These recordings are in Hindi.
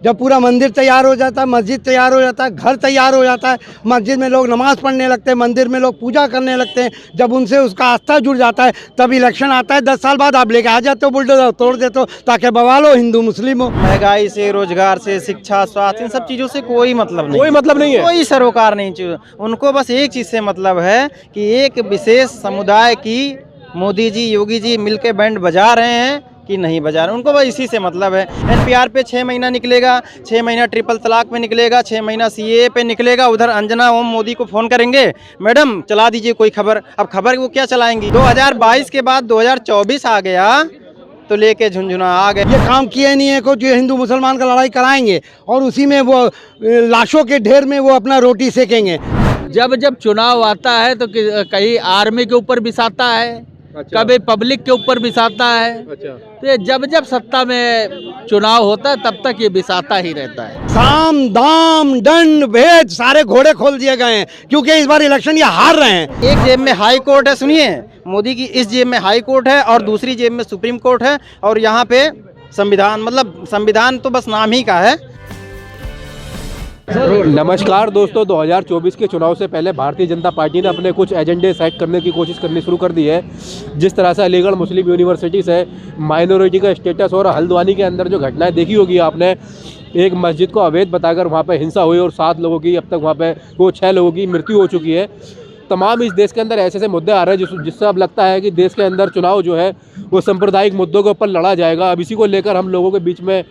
जब पूरा मंदिर तैयार हो जाता है, मस्जिद तैयार हो जाता है, घर तैयार हो जाता है, मस्जिद में लोग नमाज पढ़ने लगते हैं, मंदिर में लोग पूजा करने लगते हैं, जब उनसे उसका आस्था जुड़ जाता है तब इलेक्शन आता है। 10 साल बाद आप लेके आ जाते हो, बुलडोजर तोड़ देते हो ताकि बवाल हो, हिंदू मुस्लिम हो। महंगाई से, रोजगार से, शिक्षा, स्वास्थ्य, इन सब चीज़ों से कोई मतलब नहीं, कोई मतलब नहीं है। कोई सरोकार नहीं चाहिए उनको। बस एक चीज़ से मतलब है कि एक विशेष समुदाय की मोदी जी, योगी जी मिलके बैंड बजा रहे हैं कि नहीं बजा रहे, उनको बस इसी से मतलब है। एनपीआर पे 6 महीना निकलेगा, 6 महीना ट्रिपल तलाक पे निकलेगा, 6 महीना सीएए पे निकलेगा। उधर अंजना ओम मोदी को फ़ोन करेंगे, मैडम चला दीजिए कोई खबर। अब खबर वो क्या चलाएंगी? 2022 के बाद 2024 आ गया तो लेके झुंझुना आ गए। ये काम किए नहीं है को जो हिंदू मुसलमान का लड़ाई कराएंगे और उसी में वो लाशों के ढेर में वो अपना रोटी सेकेंगे। जब जब चुनाव आता है तो कहीं आर्मी के ऊपर बिसाता है, अच्छा। कभी पब्लिक के ऊपर बिसाता है। अच्छा। तो ये जब जब सत्ता में चुनाव होता है तब तक ये बिसाता ही रहता है। साम दाम दंड भेद सारे घोड़े खोल दिए गए हैं क्योंकि इस बार इलेक्शन ये हार रहे हैं। एक जेब में हाई कोर्ट है, सुनिए, मोदी की इस जेब में हाई कोर्ट है और दूसरी जेब में सुप्रीम कोर्ट है और यहाँ पे संविधान, मतलब संविधान तो बस नाम ही का है। नमस्कार दोस्तों, 2024 के चुनाव से पहले भारतीय जनता पार्टी ने अपने कुछ एजेंडे सेट करने की कोशिश करनी शुरू कर दी है। जिस तरह से अलीगढ़ मुस्लिम यूनिवर्सिटी से माइनॉरिटी का स्टेटस और हल्द्वानी के अंदर जो घटनाएं देखी होगी आपने, एक मस्जिद को अवैध बताकर वहाँ पे हिंसा हुई और 7 लोगों की, अब तक वहाँ पे वो 6 लोगों की मृत्यु हो चुकी है। तमाम इस देश के अंदर ऐसे ऐसे मुद्दे आ रहे हैं जिससे अब लगता है कि देश के अंदर चुनाव जो है वो सांप्रदायिक मुद्दों के ऊपर लड़ा जाएगा। अब इसी को लेकर हम लोगों के बीच में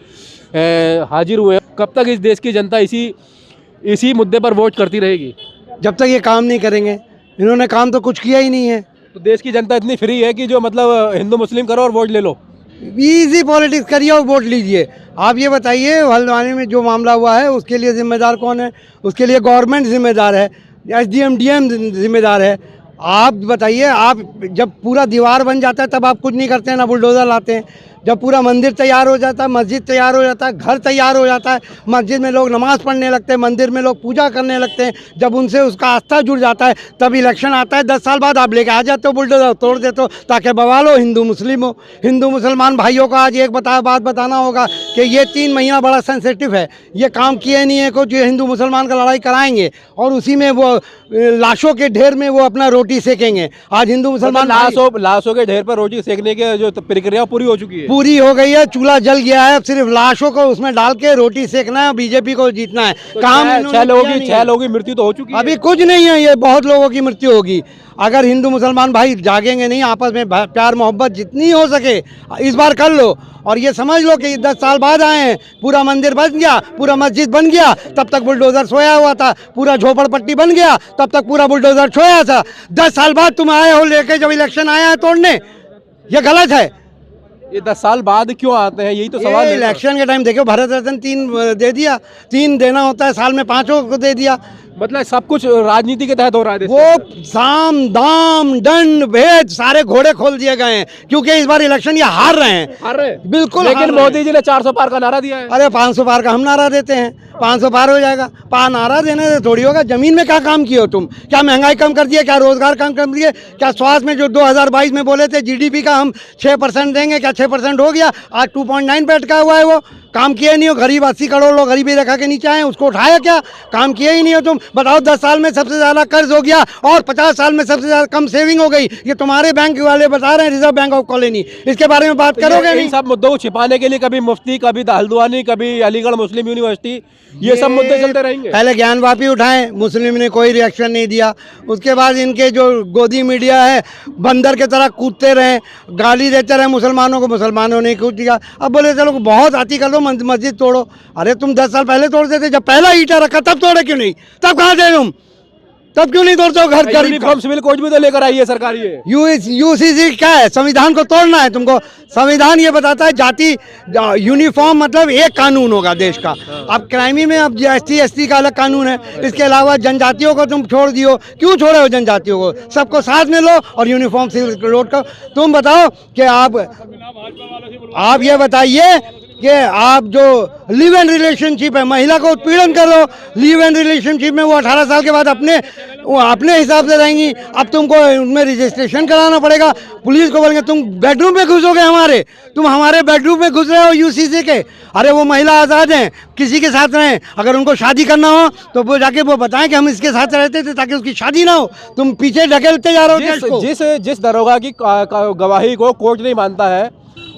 हाजिर हुए। कब तक इस देश की जनता इसी मुद्दे पर वोट करती रहेगी? जब तक ये काम नहीं करेंगे। इन्होंने काम तो कुछ किया ही नहीं है। तो देश की जनता इतनी फ्री है कि जो मतलब हिंदू मुस्लिम करो और वोट ले लो। इजी पॉलिटिक्स करिए और वोट लीजिए। आप ये बताइए, हल्द्वानी में जो मामला हुआ है उसके लिए जिम्मेदार कौन है? उसके लिए गवर्नमेंट जिम्मेदार है, एसडीएम डीएम जिम्मेदार है। आप बताइए, आप जब पूरा दीवार बन जाता है तब आप कुछ नहीं करते हैं, ना बुलडोज़र लाते हैं। जब पूरा मंदिर तैयार हो जाता है, मस्जिद तैयार हो जाता है, घर तैयार हो जाता है, मस्जिद में लोग नमाज पढ़ने लगते हैं, मंदिर में लोग पूजा करने लगते हैं, जब उनसे उसका आस्था जुड़ जाता है तब इलेक्शन आता है। 10 साल बाद आप लेके आ जाते हो, बुलडोज़र तोड़ देते हो ताकि बवाल हो, हिंदू मुस्लिम हो। हिंदू मुसलमान भाइयों को आज एक बात बताना होगा कि ये 3 महीना बड़ा सेंसिटिव है। ये काम किए नहीं है को जो हिंदू मुसलमान का लड़ाई कराएंगे और उसी में वो लाशों के ढेर में वो अपना रोटी सेकेंगे। आज हिंदू मुसलमान लाशों के ढेर पर रोटी सेकने की जो प्रक्रिया पूरी हो चुकी है, पूरी हो गई है। चूल्हा जल गया है, अब सिर्फ लाशों को उसमें डाल के रोटी सेकना है, बीजेपी को जीतना है। तो काम 6 लोगों की मृत्यु तो हो चुकी है। अभी कुछ नहीं है, ये बहुत लोगों की मृत्यु होगी अगर हिंदू मुसलमान भाई जागेंगे नहीं, आपस में प्यार मोहब्बत जितनी हो सके इस बार कर लो। और ये समझ लो कि 10 साल बाद आए हैं, पूरा मंदिर बन गया, पूरा मस्जिद बन गया, तब तक बुलडोजर सोया हुआ था। पूरा झोपड़पट्टी बन गया, तब तक पूरा बुलडोजर सोया था। 10 साल बाद तुम आए हो लेके, जब इलेक्शन आया है तोड़ने, ये गलत है। ये 10 साल बाद क्यों आते हैं, यही तो सवाल है। इलेक्शन के टाइम देखो, भारत रत्न 3 दे दिया, 3 देना होता है साल में, 5 को दे दिया। मतलब सब कुछ राजनीति के तहत हो रहा है। वो साम दाम दंड भेद सारे घोड़े खोल दिए गए हैं क्योंकि इस बार इलेक्शन ये हार रहे हैं। बिल्कुल। लेकिन मोदी जी ने 400 पार का नारा दिया है। अरे 500 पार का हम नारा देते हैं, 500 पार हो जाएगा। नारा देने से थोड़ी होगा। जमीन में क्या काम किए हो तुम? क्या महंगाई कम कर दिए? क्या रोजगार कम कर दिए? क्या स्वास्थ्य में जो 2022 में बोले थे जीडीपी का हम 6% देंगे, क्या 6% हो गया? आज 2.9 पे अटका हुआ है। वो काम किए नहीं हो। गरीब 80 करोड़ लोग गरीबी रेखा के नीचे आए, उसको उठाया क्या? काम किए ही नहीं हो तुम। बताओ, 10 साल में सबसे ज़्यादा कर्ज हो गया और 50 साल में सबसे ज़्यादा कम सेविंग हो गई। ये तुम्हारे बैंक वाले बता रहे हैं, रिजर्व बैंक ऑफ कॉलोनी। इसके बारे में बात करोगे नहीं? सब मुद्दों को छिपाने के लिए कभी मुफ्ती, कभी हल्द्वानी, कभी अलीगढ़ मुस्लिम यूनिवर्सिटी, ये सब मुद्दे चलते रहेंगे। पहले ज्ञानवापी उठाएं, मुस्लिम ने कोई रिएक्शन नहीं दिया। उसके बाद इनके जो गोदी मीडिया है, बंदर की तरह कूदते रहे, गाली देते रहे मुसलमानों को, मुसलमानों ने कूद दिया। अब बोले चलो बहुत आती कर दो, मस्जिद तोड़ो। अरे तुम 10 साल पहले तोड़ देते, जब पहला ईटा रखा तब तोड़े क्यों नहीं? तब कहाँ थे तुम? तब क्यों नहीं तोड़ते हो? घर यूनिफॉर्म सिविल कोड भी तो लेकर आई है सरकार। ये यूसीसी क्या है? संविधान को तोड़ना है तुमको। संविधान ये बताता है जाति यूनिफॉर्म मतलब एक कानून होगा देश का। अब क्राइमी में अब ST का अलग कानून है। इसके अलावा जनजातियों को तुम छोड़ दियो। क्यों छोड़े हो जनजातियों को? सबको साथ में लो और यूनिफॉर्म सिविल कोड का। तुम बताओ कि आप ये बताइए कि आप जो लिव एंड रिलेशनशिप है, महिला को उत्पीड़न करो, लिव एंड रिलेशनशिप में वो 18 साल के बाद अपने वो अपने हिसाब से रहेंगी। अब तुमको उनमें रजिस्ट्रेशन कराना पड़ेगा, पुलिस को बोलेंगे तुम बेडरूम में घुसोगे हमारे, तुम हमारे बेडरूम में घुस रहे हो यूसीसी के। अरे वो महिला आज़ाद हैं, किसी के साथ रहें, अगर उनको शादी करना हो तो वो जाके वो बताएं कि हम इसके साथ रहते थे ताकि उसकी शादी ना हो। तुम पीछे ढकेलते जा रहे हो देश को। जिस दरोगा की गवाही को कोर्ट नहीं मानता है,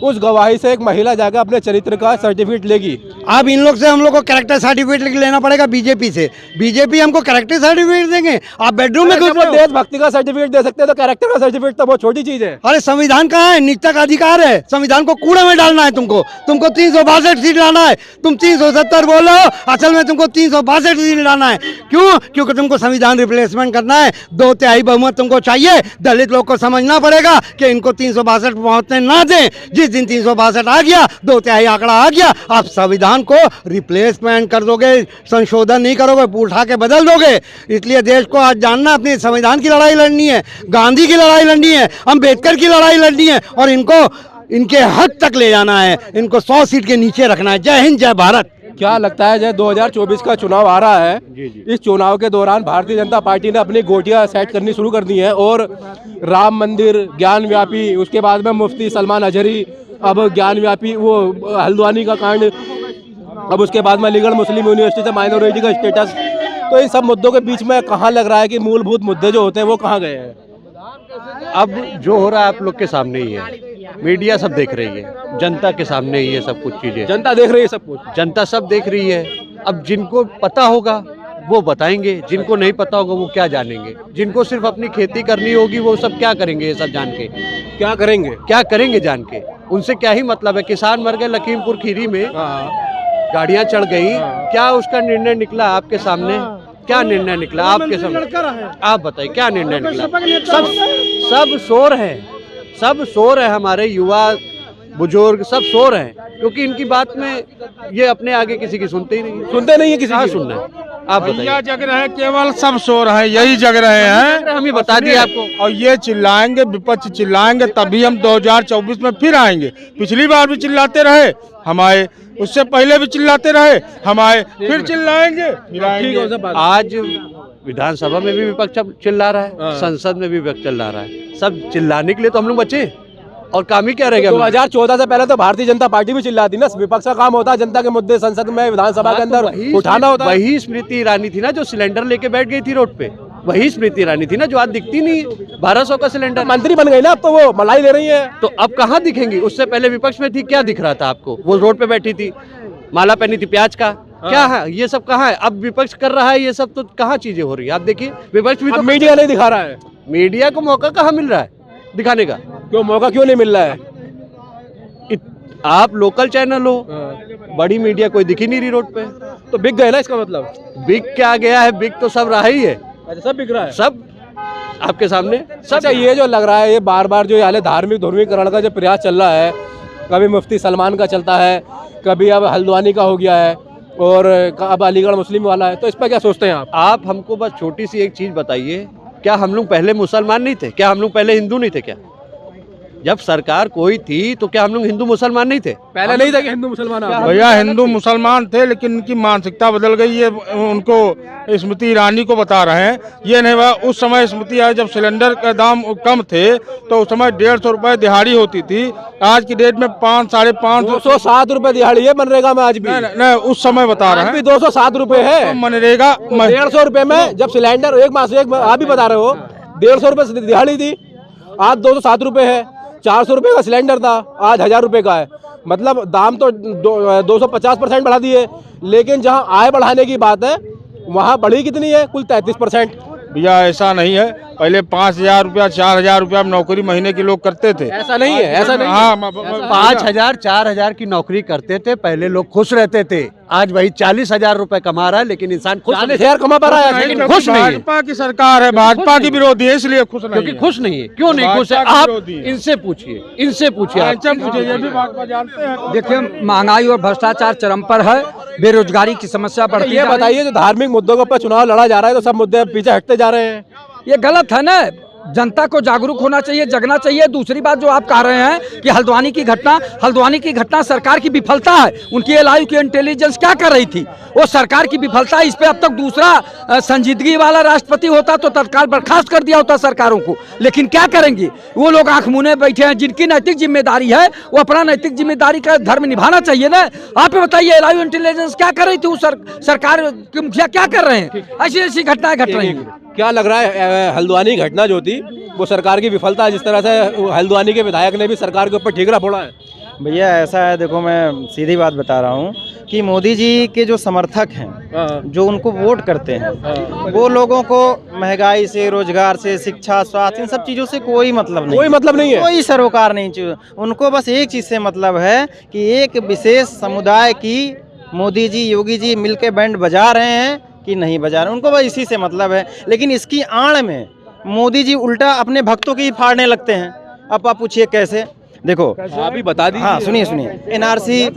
उस गवाही से एक महिला जाकर अपने चरित्र का सर्टिफिकेट लेगी। अब इन लोग से हम लोग को कैरेक्टर सर्टिफिकेट लेना पड़ेगा बीजेपी से। बीजेपी हमको कैरेक्टर सर्टिफिकेट देंगे, आप बेडरूम में घुस रहे हो। देशभक्ति का सर्टिफिकेट दे सकते हैं तो कैरेक्टर का सर्टिफिकेट तो बहुत छोटी चीज है। अरे संविधान कहाँ है? निजता का अधिकार है, संविधान को कूड़े में डालना है तुमको। तुमको 362 सीट लाना है, तुम 370 बोल रहे हो, असल में तुमको 362 सीट लाना है। क्यों? क्योंकि तुमको संविधान रिप्लेसमेंट करना है, 2/3 बहुमत तुमको चाहिए। दलित लोग को समझना पड़ेगा कि इनको 362 पहुंचने ना दें। जिस दिन 362 आ गया, 2/3 आंकड़ा आ गया, आप संविधान को रिप्लेसमेंट कर दोगे, संशोधन नहीं करोगे, उठा के बदल दोगे। इसलिए देश को आज जानना, अपने संविधान की लड़ाई लड़नी है, गांधी की लड़ाई लड़नी है, अम्बेडकर की लड़ाई लड़नी है, और इनको इनके हद तक ले जाना है, इनको 100 सीट के नीचे रखना है। जय हिंद, जय भारत। क्या लगता है जब 2024 का चुनाव आ रहा है, इस चुनाव के दौरान भारतीय जनता पार्टी ने अपनी गोटियां सेट करनी शुरू कर दी है, और राम मंदिर, ज्ञान व्यापी, उसके बाद में मुफ्ती सलमान अजहरी, अब ज्ञान व्यापी, वो हल्द्वानी का कांड, अब उसके बाद में अलीगढ़ मुस्लिम यूनिवर्सिटी से माइनॉरिटी का स्टेटस, तो इन सब मुद्दों के बीच में कहाँ लग रहा है कि मूलभूत मुद्दे जो होते हैं वो कहाँ गए हैं? अब जो हो रहा है आप लोग के सामने ही है, मीडिया सब देख रही है, जनता के सामने ही है सब कुछ चीजें। जनता देख रही है सब कुछ, जनता सब देख रही है। अब जिनको पता होगा वो बताएंगे, जिनको नहीं पता होगा वो क्या जानेंगे। जिनको सिर्फ अपनी खेती करनी होगी वो सब क्या करेंगे ये सब जान के? क्या करेंगे? क्या करेंगे जान के? उनसे क्या ही मतलब है? किसान मर गए लखीमपुर खीरी में, गाड़ियां चढ़ गई, क्या उसका निर्णय निकला आपके सामने? क्या निर्णय निकला आपके सामने? आप बताइए क्या निर्णय निकला? सब शोर है, सब शोर है, हमारे युवा बुजुर्ग सब शोर हैं, क्योंकि इनकी बात में ये अपने आगे किसी की सुनते ही नहीं, सुनते नहीं है किसी की। सुनना है आप बताइए। जग रहे हैं, केवल सब शोर है, यही जग रहे हैं। हम ही बता दिए आपको। और ये चिल्लाएंगे, विपक्ष चिल्लाएंगे, तभी हम 2024 में फिर आएंगे। पिछली बार भी चिल्लाते रहे, हम आए, उससे पहले भी चिल्लाते रहे, हम आए, फिर चिल्लाएंगे, फिर आएंगे। आज विधानसभा में भी विपक्ष चिल्ला रहा है, संसद में भी विपक्ष चिल्ला रहा है, सब चिल्लाने के लिए तो हम लोग बचे, और काम ही क्या रहेगा? 2014 से पहले तो भारतीय जनता पार्टी भी चिल्लाती ना, विपक्ष का काम होता है जनता के मुद्दे संसद में, विधानसभा के अंदर उठाना होता है। वही स्मृति ईरानी थी ना जो सिलेंडर लेके बैठ गई थी रोड पे, वही स्मृति ईरानी थी ना जो आज दिखती नहीं है। 1200 का सिलेंडर, मंत्री बन गई ना, अब तो वो मलाई ले रही है, तो अब कहाँ दिखेंगी? उससे पहले विपक्ष में थी, क्या दिख रहा था आपको? वो रोड पे बैठी थी, माला पहनी थी प्याज का, क्या है ये सब? कहाँ है? अब विपक्ष कर रहा है ये सब, तो कहाँ चीजें हो रही है? आप देखिए, विपक्ष भी तो मीडिया नहीं दिखा रहा है। मीडिया को मौका कहाँ मिल रहा है दिखाने का? क्यों मौका क्यों नहीं मिल रहा है? आप लोकल चैनल हो, बड़ी मीडिया कोई दिख ही नहीं रही रोड पे, तो बिक गए ना, इसका मतलब? बिक क्या गया है? बिक तो सब रहा ही है। अच्छा, सब बिक रहा है, सब आपके सामने सब। अच्छा, ये जो लग रहा है, ये बार बार जो हाल धार्मिक ध्रुवीकरण का जो प्रयास चल रहा है, कभी मुफ्ती सलमान का चलता है, कभी अब हल्द्वानी का हो गया है, और अब अलीगढ़ मुस्लिम वाला है, तो इस पर क्या सोचते हैं आप? आप हमको बस छोटी सी एक चीज बताइए, क्या हम लोग पहले मुसलमान नहीं थे? क्या हम लोग पहले हिंदू नहीं थे? क्या जब सरकार कोई थी तो क्या हम लोग हिंदू मुसलमान नहीं थे? पहले नहीं था कि हिंदू मुसलमान? भैया हिंदू मुसलमान थे, लेकिन इनकी मानसिकता बदल गई। ये उनको स्मृति ईरानी को बता रहे हैं, ये नहीं हुआ। उस समय स्मृति आई जब सिलेंडर का दाम कम थे, तो उस समय 150 रुपए दिहाड़ी होती थी, आज की डेट में 5, 550, 207 रुपए दिहाड़ी है मनरेगा में आज भी। नहीं, उस समय बता रहे हैं 207 रुपए है मनरेगा। 150 रुपए में जब सिलेंडर एक मास, एक आप भी बता रहे हो 150 रुपए दिहाड़ी थी, आज 207 रुपए है। 400 रुपए का सिलेंडर था, आज 1000 रुपए का है। मतलब दाम तो 250% बढ़ा दिए, लेकिन जहां आय बढ़ाने की बात है वहां बढ़ी कितनी है? कुल 33%। भैया ऐसा नहीं है, पहले 5000 रुपया 4000 रुपया नौकरी महीने के लोग करते थे। ऐसा नहीं है, ऐसा नहीं। हाँ, 5000 4000 की नौकरी करते थे, पहले लोग खुश रहते थे। आज वही 40,000 रुपए कमा रहा है, लेकिन इंसान खुश 40,000 कमा पा रहा है, लेकिन खुश नहीं है। भाजपा की सरकार है, भाजपा की विरोधी है, इसलिए खुश नहीं क्योंकि है। खुश नहीं है। क्यों नहीं खुश है? आप इनसे पूछिए, इनसे पूछिए, आप ये भी भाजपा जानते हैं। देखिए, महंगाई और भ्रष्टाचार चरम पर है, बेरोजगारी की समस्या बढ़ती ये बताइए, जो धार्मिक मुद्दों के ऊपर चुनाव लड़ा जा रहा है तो सब मुद्दे पीछे हटते जा रहे हैं, ये गलत है ना। जनता को जागरूक होना चाहिए, जगना चाहिए। दूसरी बात जो आप कह रहे हैं कि हल्द्वानी की घटना सरकार की विफलता है। उनकी एलआईयू की इंटेलिजेंस क्या कर रही थी? वो सरकार की विफलता। इस पे अब तक दूसरा संजीदगी वाला राष्ट्रपति होता तो तत्काल बर्खास्त कर दिया होता सरकारों को। लेकिन क्या करेंगे वो लोग? आंख मुने बैठे हैं। जिनकी नैतिक जिम्मेदारी है वो अपना नैतिक जिम्मेदारी का धर्म निभाना चाहिए ना। आप बताइए एलआईयू इंटेलिजेंस क्या कर रही थी? सरकार के मुखिया क्या कर रहे हैं? ऐसी ऐसी घटनाएं घट रही हैं। क्या लग रहा है हल्द्वानी घटना जो थी वो सरकार की विफलता है, जिस तरह से हल्द्वानी के विधायक ने भी सरकार के ऊपर ठीकरा फोड़ा है? भैया ऐसा है, देखो मैं सीधी बात बता रहा हूँ कि मोदी जी के जो समर्थक हैं, जो उनको वोट करते हैं, वो लोगों को महंगाई से, रोजगार से, शिक्षा, स्वास्थ्य, इन सब चीज़ों से कोई मतलब नहीं, है, कोई सरोकार नहीं चाहिए उनको। बस एक चीज़ से मतलब है कि एक विशेष समुदाय की मोदी जी, योगी जी मिलके बैंड बजा रहे हैं कि नहीं बजा रहे, उनको बस इसी से मतलब है। लेकिन इसकी आड़ में मोदी जी उल्टा अपने भक्तों की ही फाड़ने लगते हैं। अब आप पूछिए कैसे? देखो आप भी बता दीजिए। हाँ सुनिए, एनआरसी,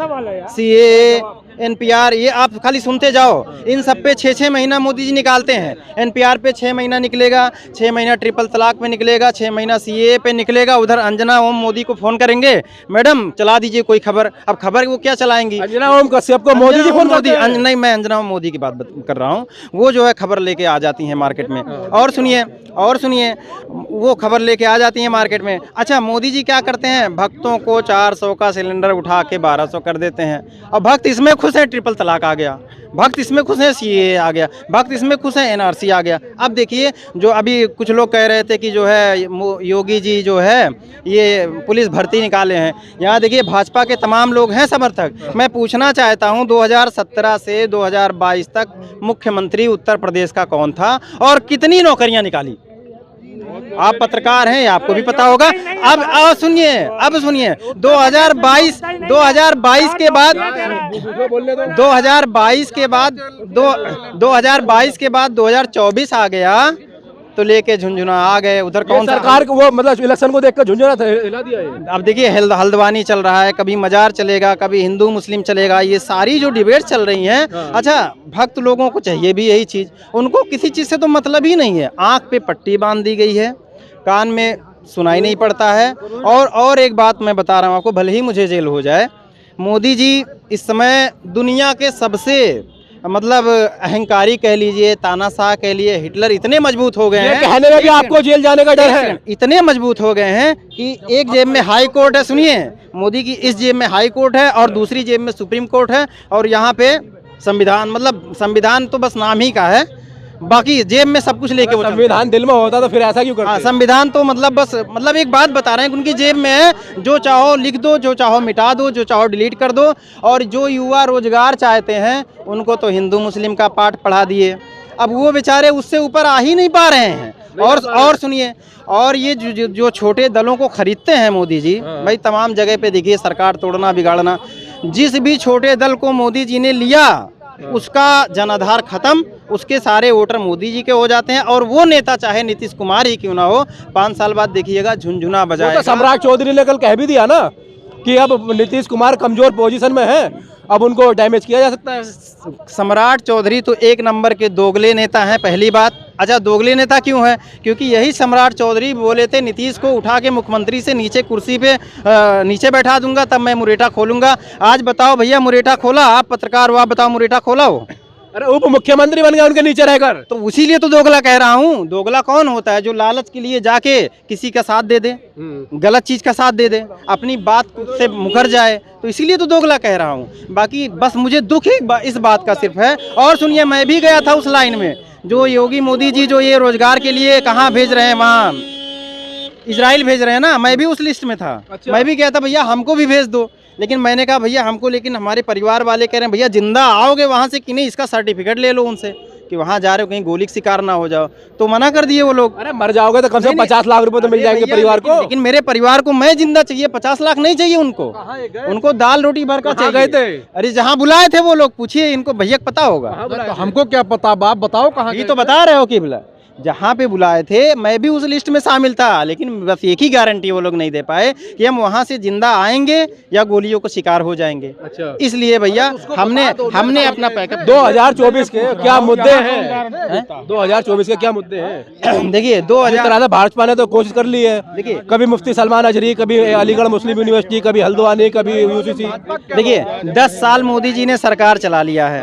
सीए, एनपीआर, ये आप खाली सुनते जाओ। इन सब पे 6-6 महीना मोदी जी निकालते हैं। एनपीआर पे 6 महीना निकलेगा, 6 महीना ट्रिपल तलाक पे निकलेगा, 6 महीना सीए पे निकलेगा। उधर अंजना ओम मोदी को फोन करेंगे, मैडम चला दीजिए कोई खबर। अब खबर वो क्या चलाएंगी? अंजना ओम कश्यप को मोदी जी फोन करते हैं? नहीं, मैं अंजना ओम मोदी की बात कर रहा हूँ। वो जो है खबर लेके आ जाती हैं मार्केट में। और सुनिए वो खबर लेके आ जाती हैं मार्केट में। अच्छा, मोदी जी क्या करते हैं? भक्तों को 400 का सिलेंडर उठा के 1200 कर देते हैं। और भक्त इसमें खुश है, ट्रिपल तलाक आ गया। भक्त इसमें खुश है, सीए आ गया। भक्त इसमें खुश है, एनआरसी आ गया। अब देखिए, जो अभी कुछ लोग कह रहे थे कि जो है योगी जी जो है ये पुलिस भर्ती निकाले हैं, यहाँ देखिए भाजपा के तमाम लोग हैं समर्थक। मैं पूछना चाहता हूँ 2017 से 2022 तक मुख्यमंत्री उत्तर प्रदेश का कौन था और कितनी नौकरियाँ निकाली? आप पत्रकार हैं, आपको भी पता होगा। अब सुनिए 2022 के बाद 2024 आ गया तो लेके झुंझुना आ गए। उधर कौन सरकार को वो मतलब इलेक्शन को देखकर झुंझुना हिला दिया है। अब देखिए हल्द्वानी चल रहा है, कभी मजार चलेगा, कभी हिंदू मुस्लिम चलेगा, ये सारी जो डिबेट चल रही हैं। अच्छा, भक्त लोगों को चाहिए भी यही चीज़, उनको किसी चीज़ से तो मतलब ही नहीं है। आँख पे पट्टी बांध दी गई है, कान में सुनाई नहीं पड़ता है। और एक बात मैं बता रहा हूँ आपको, भले ही मुझे जेल हो जाए, मोदी जी इस समय दुनिया के सबसे मतलब अहंकारी कह लीजिए, तानाशाह कह लिए, हिटलर इतने मजबूत हो गए हैं, कहने में भी आपको जेल जाने का डर है। इतने मजबूत हो गए हैं कि एक जेब में हाई कोर्ट है, सुनिए, मोदी की इस जेब में हाई कोर्ट है और दूसरी जेब में सुप्रीम कोर्ट है, और यहाँ पे संविधान, मतलब संविधान तो बस नाम ही का है, बाकी जेब में सब कुछ लेके। संविधान दिल में होता तो फिर ऐसा क्यों करते? संविधान तो मतलब एक बात बता रहे हैं, उनकी जेब में है, जो चाहो लिख दो, जो चाहो मिटा दो, जो चाहो डिलीट कर दो। और जो युवा रोजगार चाहते हैं उनको तो हिंदू मुस्लिम का पाठ पढ़ा दिए। अब वो बेचारे उससे ऊपर आ ही नहीं पा रहे हैं। और सुनिए, और ये जो छोटे दलों को खरीदते हैं मोदी जी, भाई तमाम जगह पे देखिए सरकार तोड़ना बिगाड़ना। जिस भी छोटे दल को मोदी जी ने लिया उसका जनाधार खत्म, उसके सारे वोटर मोदी जी के हो जाते हैं। और वो नेता चाहे नीतीश कुमार ही क्यों ना हो, 5 साल बाद देखिएगा झुंझुना बजाएगा। तो सम्राट चौधरी ने कल कह भी दिया ना कि अब नीतीश कुमार कमजोर पोजीशन में है, अब उनको डैमेज किया जा सकता है। सम्राट चौधरी तो एक नंबर के दोगले नेता हैं, पहली बात। अच्छा, दोगले नेता क्यों है? क्योंकि यही सम्राट चौधरी बोले थे नीतीश को उठा के मुख्यमंत्री से नीचे कुर्सी पे नीचे बैठा दूंगा, तब मैं मुरेठा खोलूंगा। आज बताओ भैया, मुरेठा खोला? आप पत्रकार हो, आप बताओ मुरेठा खोला हो? अरे उप मुख्यमंत्री बन गया उनके नीचे रहकर। तो उसीलिए तो दोगला कह रहा हूँ। दोगला कौन होता है? जो लालच के लिए जाके किसी का साथ दे दे, गलत चीज का साथ दे दे, अपनी बात से मुकर जाए, तो इसीलिए तो दोगला कह रहा हूँ। बाकी बस मुझे दुख ही इस बात का सिर्फ है। और सुनिए, मैं भी गया था उस लाइन में, जो योगी मोदी जी जो ये रोजगार के लिए कहाँ भेज रहे हैं, वहाँ इजराइल भेज रहे हैं ना, मैं भी उस लिस्ट में था। अच्छा। मैं भी कहता भैया हमको भी भेज दो, लेकिन मैंने कहा भैया हमको, लेकिन हमारे परिवार वाले कह रहे हैं भैया जिंदा आओगे वहाँ से कि नहीं, इसका सर्टिफिकेट ले लो उनसे कि वहाँ जा रहे हो कहीं गोली का शिकार ना हो जाओ। तो मना कर दिए वो लोग। अरे मर जाओगे तो कम से कम 50 लाख रुपए तो मिल जाएंगे परिवार को। लेकिन मेरे परिवार को मैं जिंदा चाहिए, 50 लाख नहीं चाहिए उनको। उनको दाल रोटी भर का चाहिए। थे? अरे जहाँ बुलाए थे वो लोग, पूछिए इनको, भैया पता होगा। तो हमको क्या पता, आप बताओ कहाँ। ये तो बता रहे हो कि बोला जहाँ पे बुलाए थे मैं भी उस लिस्ट में शामिल था, लेकिन बस एक ही गारंटी वो लोग नहीं दे पाए कि हम वहाँ से जिंदा आएंगे या गोलियों को शिकार हो जाएंगे। अच्छा। इसलिए भैया हमने अपना पैकअप 2024 के क्या मुद्दे हैं? 2024 के क्या मुद्दे हैं? देखिए जिस तरह से भाजपा ने तो कोशिश कर ली है, देखिए कभी मुफ्ती सलमान अजहरी, कभी अलीगढ़ मुस्लिम यूनिवर्सिटी, कभी हल्द्वानी, कभी यूसीसी। देखिए 10 साल मोदी जी ने सरकार चला लिया है,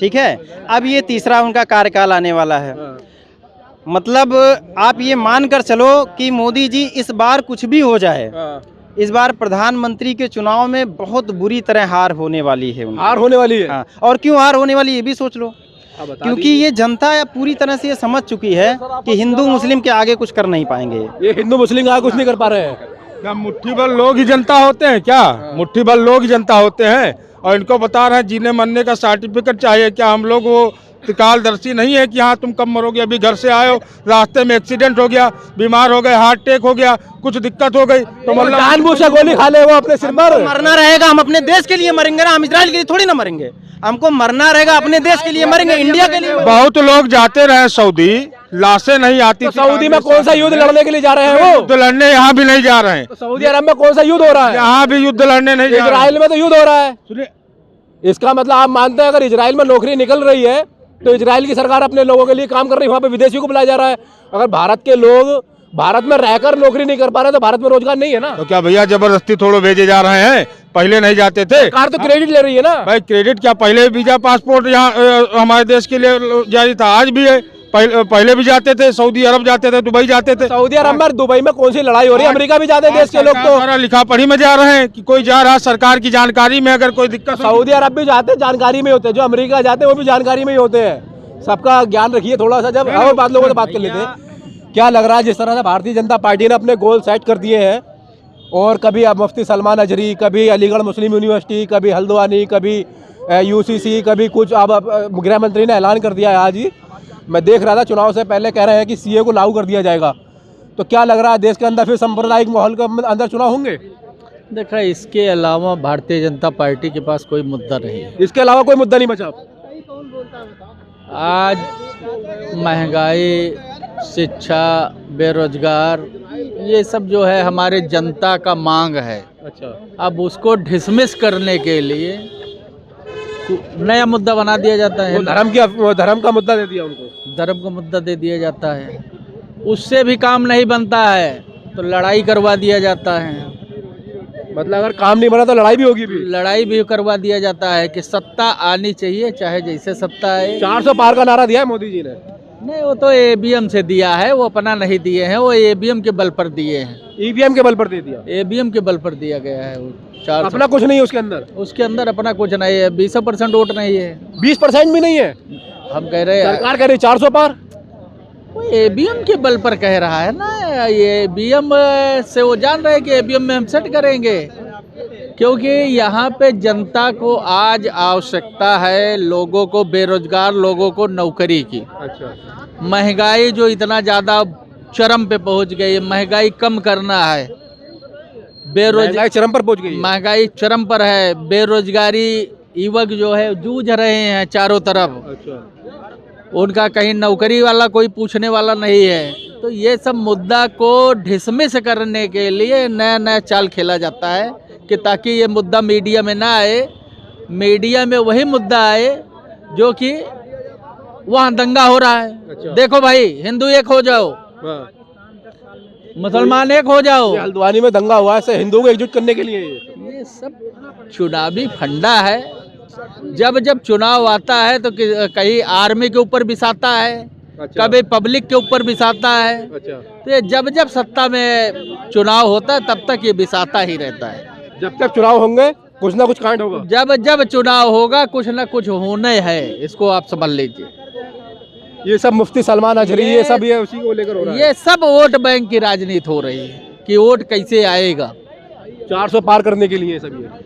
ठीक है, अब ये तीसरा उनका कार्यकाल आने वाला है। मतलब आप ये मान कर चलो कि मोदी जी इस बार कुछ भी हो जाए, इस बार प्रधानमंत्री के चुनाव में बहुत बुरी तरह हार होने वाली है उनकी। हार होने वाली है। हाँ, और क्यों हार होने वाली है ये भी सोच लो, क्योंकि ये जनता पूरी तरह से ये समझ चुकी है कि हिंदू मुस्लिम के आगे कुछ कर नहीं पाएंगे। ये हिंदू मुस्लिम आगे कुछ नहीं कर पा रहे हैं। क्या मुट्ठी भर लोग ही जनता होते हैं क्या? मुट्ठी भर लोग ही जनता होते हैं और इनको बता रहे हैं जीने मरने का सर्टिफिकेट चाहिए। क्या हम लोग वो त्रिकालदर्शी नहीं है कि हाँ तुम कब मरोगे? अभी घर से आए हो, रास्ते में एक्सीडेंट हो गया, बीमार हो गए, हार्ट अटैक हो गया, कुछ दिक्कत हो गई तो मतलब जानबूझ के गोली खा ले वो अपने सिर पर। मरना रहेगा, हम अपने देश के लिए मरेंगे ना, हम इजराइल के लिए थोड़ी ना मरेंगे। हमको मरना रहेगा, अपने देश के लिए मरेंगे, इंडिया के लिए। बहुत लोग जाते रहे सऊदी, लाशें नहीं आती। तो सऊदी में कौन सा युद्ध लड़ने के लिए जा रहे हैं वो? युद्ध लड़ने यहाँ भी नहीं जा रहे हैं। तो सऊदी अरब में कौन सा युद्ध हो रहा है? यहाँ भी युद्ध लड़ने नहीं जा रहे हैं। इजराइल में तो युद्ध हो रहा है। सुनिए, इसका मतलब आप मानते हैं अगर इजराइल में नौकरी निकल रही है तो इजराइल की सरकार अपने लोगों के लिए काम कर रही है, वहाँ पे विदेशियों को बुलाया जा रहा है। अगर भारत के लोग भारत में रहकर नौकरी नहीं कर पा रहे तो भारत में रोजगार नहीं है ना। तो क्या भैया जबरदस्ती थोड़ो भेजे जा रहे हैं? पहले नहीं जाते थे। सरकार तो क्रेडिट ले रही है ना भाई। क्रेडिट क्या, पहले वीजा पासपोर्ट यहाँ हमारे देश के लिए जारी था, आज भी है। पहले भी जाते थे, सऊदी अरब जाते थे, दुबई जाते थे। सऊदी अरब में, दुबई में कौन सी लड़ाई हो रही है? अमेरिका भी जाते हैं देश के लोग तो। लिखा पढ़ी में जा रहे हैं कि कोई जा रहा है सरकार की जानकारी में, अगर कोई दिक्कत। सऊदी अरब भी जाते हैं, जानकारी में होते हैं। जो अमेरिका जाते हैं वो भी जानकारी में ही होते हैं। सबका ज्ञान रखिए थोड़ा सा। जब और बात लोगों से बात कर लेते हैं, क्या लग रहा है जिस तरह से भारतीय जनता पार्टी ने अपने गोल सेट कर दिए हैं और कभी अब मुफ्ती सलमान अजहरी, कभी अलीगढ़ मुस्लिम यूनिवर्सिटी, कभी हल्द्वानी, कभी यूसीसी, कभी कुछ, अब गृह मंत्री ने ऐलान कर दिया है आज ही। मैं देख रहा था चुनाव से पहले कह रहे हैं कि सीए को लागू कर दिया जाएगा। तो क्या लग रहा है देश के अंदर फिर सांप्रदायिक माहौल के अंदर चुनाव होंगे? देखा, इसके अलावा भारतीय जनता पार्टी के पास कोई मुद्दा नहीं है। इसके अलावा कोई मुद्दा नहीं बचा। आज महंगाई, शिक्षा, बेरोजगार, ये सब जो है हमारे जनता का मांग है। अच्छा। अब उसको डिसमिस करने के लिए नया मुद्दा बना दिया जाता है। धर्म का मुद्दा दे दिया उनको। धर्म का मुद्दा दे दिया जाता है, उससे भी काम नहीं बनता है तो लड़ाई करवा दिया जाता है। मतलब अगर काम नहीं बना तो लड़ाई भी होगी। भी लड़ाई भी करवा दिया जाता है कि सत्ता आनी चाहिए, चाहे जैसे सत्ता है। 400 पार का नारा दिया है मोदी जी ने। नहीं, वो तो ईवीएम से दिया है, वो अपना नहीं दिए हैं, वो ईवीएम के बल पर दिए हैं। ईवीएम के बल पर दे दिया, ईवीएम के बल पर दिया गया है। वो 400 अपना कुछ नहीं है उसके अंदर। उसके अंदर अपना कुछ नहीं है। 20% वोट नहीं है, 20% भी नहीं है। हम कह रहे हैं सरकार कह रही 400 पार। वो ईवीएम के बल पर कह रहा है ना। ये ईवीएम से वो जान रहे हैं कि ईवीएम में हम सेट करेंगे, क्योंकि यहाँ पे जनता को आज आवश्यकता है, लोगों को, बेरोजगार लोगों को नौकरी की। अच्छा। महंगाई जो इतना ज़्यादा चरम पे पहुँच गई है, महंगाई कम करना है। महंगाई चरम पर पहुँच गई। महंगाई चरम पर है। बेरोजगारी, युवक जो है जूझ रहे हैं चारों तरफ। अच्छा। उनका कहीं नौकरी वाला कोई पूछने वाला नहीं है। तो ये सब मुद्दा को डिसमिस करने के लिए नया नया चाल खेला जाता है कि ताकि ये मुद्दा मीडिया में ना आए। मीडिया में वही मुद्दा आए जो कि वहाँ दंगा हो रहा है। अच्छा। देखो भाई, हिंदू एक हो जाओ, मुसलमान एक हो जाओ। हल्द्वानी में दंगा हुआ है हिंदुओं को एकजुट करने के लिए। ये सब चुनावी फंडा है। जब जब चुनाव आता है तो कहीं आर्मी के ऊपर बिसाता है। अच्छा। कभी पब्लिक के ऊपर बिसाता है। अच्छा। तो ये जब जब सत्ता में चुनाव होता है तब तक ये बिसाता ही रहता है। जब तक चुनाव होंगे कुछ ना कुछ कांड होगा। जब जब चुनाव होगा कुछ ना कुछ होने है, इसको आप समझ लीजिए। ये सब मुफ्ती सलमान अजहरी, ये सब ये उसी को लेकर हो रहा है। ये सब वोट बैंक की राजनीति हो रही है कि वोट कैसे आएगा। 400 पार करने के लिए सब ये।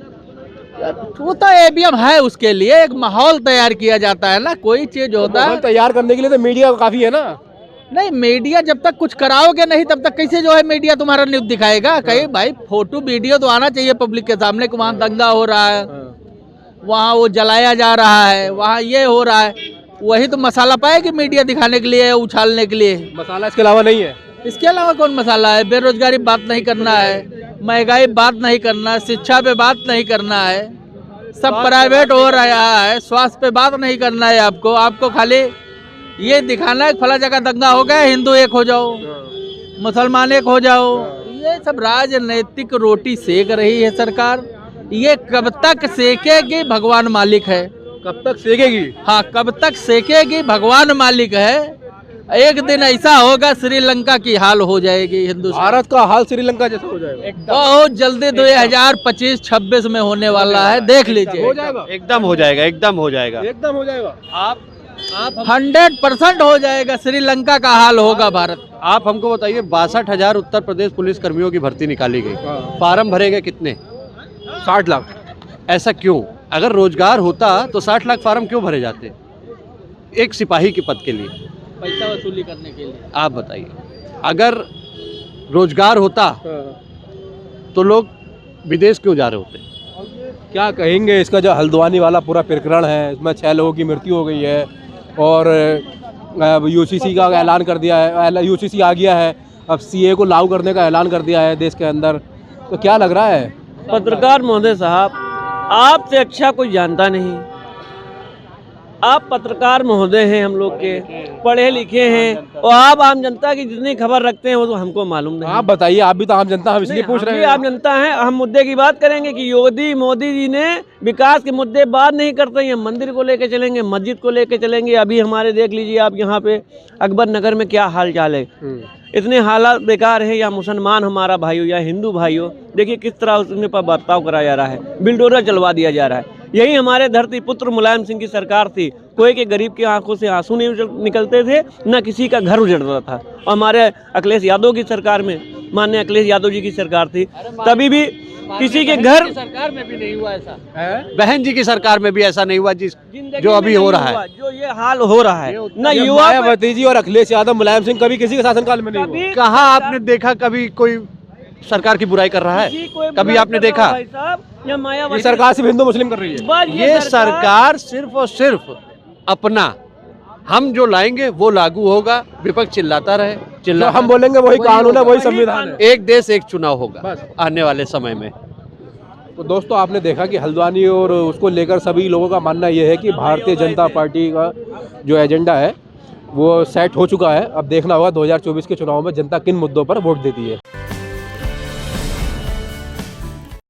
वो तो ईवीएम है, उसके लिए एक माहौल तैयार किया जाता है ना। कोई चीज होता है तैयार करने के लिए तो मीडिया काफी है ना। नहीं, मीडिया जब तक कुछ कराओगे नहीं तब तक कैसे जो है मीडिया तुम्हारा न्यूज दिखाएगा। कहीं भाई फोटो वीडियो तो आना चाहिए पब्लिक के सामने कि वहाँ दंगा हो रहा है, वहाँ वो जलाया जा रहा है, वहाँ ये हो रहा है। वही तो मसाला पाएगी मीडिया दिखाने के लिए, उछालने के लिए। मसाला इसके अलावा नहीं है। इसके अलावा कौन मसाला है? बेरोजगारी बात नहीं करना है, महंगाई बात नहीं करना है, शिक्षा पे बात नहीं करना है, सब प्राइवेट हो रहा है, स्वास्थ्य पे बात नहीं करना है। आपको खाली ये दिखाना है फला जगह दंगा हो गया, हिंदू एक हो जाओ, मुसलमान एक हो जाओ। ये सब राजनीतिक रोटी सेक रही है सरकार। ये कब तक सेकेगी भगवान मालिक है। कब तक सेकेगी? हाँ, कब तक सेकेगी भगवान मालिक है। एक दिन ऐसा होगा श्रीलंका की हाल हो जाएगी हिंदुस्तान। भारत का हाल श्रीलंका जैसा हो जाएगा बहुत जल्दी 2025-26 में होने वाला है, देख लीजिए। हो जाएगा, एकदम हो जाएगा, एकदम हो जाएगा, एकदम हो जाएगा। आप 100% हो जाएगा, श्रीलंका का हाल होगा भारत। आप हमको बताइए, 62,000 उत्तर प्रदेश पुलिस कर्मियों की भर्ती निकाली गई, फार्म भरे गए कितने? 60 लाख। ऐसा क्यों? अगर रोजगार होता तो 60 लाख फार्म क्यों भरे जाते एक सिपाही के पद के लिए? पैसा वसूली करने के लिए। आप बताइए, अगर रोजगार होता तो लोग विदेश क्यों जा रहे होते? क्या कहेंगे इसका जो हल्द्वानी वाला पूरा प्रकरण है, इसमें 6 लोगों की मृत्यु हो गई है और यूसीसी का ऐलान कर दिया है, यूसीसी आ गया है, अब सीए को लागू करने का ऐलान कर दिया है देश के अंदर। तो क्या लग रहा है? पत्रकार महोदय साहब, आपसे अच्छा कोई जानता नहीं। आप पत्रकार महोदय हैं, हम लोग के पढ़े लिखे हैं, और आप आम जनता की जितनी खबर रखते हैं वो तो हमको मालूम नहीं। आप बताइए, आप भी तो आम जनता, हम इसलिए पूछ रहे हैं। आम जनता है, हम मुद्दे की बात करेंगे कि योगी मोदी जी ने विकास के मुद्दे बात नहीं करते हैं। मंदिर को लेके चलेंगे, मस्जिद को लेके चलेंगे। अभी हमारे देख लीजिए आप यहाँ पे अकबर नगर में क्या हाल चाल है, इतने हालात बेकार है। या मुसलमान हमारा भाइयों या हिंदू भाइयों, देखिए किस तरह उसमें पर बर्ताव कराया जा रहा है, बिल्डोजर चलवा दिया जा रहा है। यही हमारे धरती पुत्र मुलायम सिंह की सरकार थी, कोई के गरीब की आंखों से आंसू नहीं निकलते थे, न किसी का घर उजड़ रहा था। और हमारे अखिलेश यादव की सरकार में, माननीय अखिलेश यादव जी की सरकार थी, तभी भी किसी के घर सरकार में भी नहीं हुआ ऐसा। बहन जी की सरकार में भी ऐसा नहीं हुआ जो अभी हो रहा है, जो ये हाल हो रहा है। न युवा मायावती जी और अखिलेश यादव, मुलायम सिंह कभी किसी के शासनकाल में नहीं हुआ। कहाँ आपने देखा कभी कोई सरकार की बुराई कर रहा है? कभी आपने देखा? ये सरकार सिर्फ हिंदू मुस्लिम कर रही है। ये सरकार सिर्फ और सिर्फ अपना, हम जो लाएंगे वो लागू होगा, विपक्ष चिल्लाता रहे, जो हम बोलेंगे वही कानून है, वही संविधान है। एक देश एक चुनाव होगा आने वाले समय में। तो दोस्तों, आपने देखा कि हल्द्वानी और उसको लेकर सभी लोगों का मानना यह है कि भारतीय जनता पार्टी का जो एजेंडा है वो सेट हो चुका है। अब देखना होगा 2024 के चुनाव में जनता किन मुद्दों पर वोट देती है।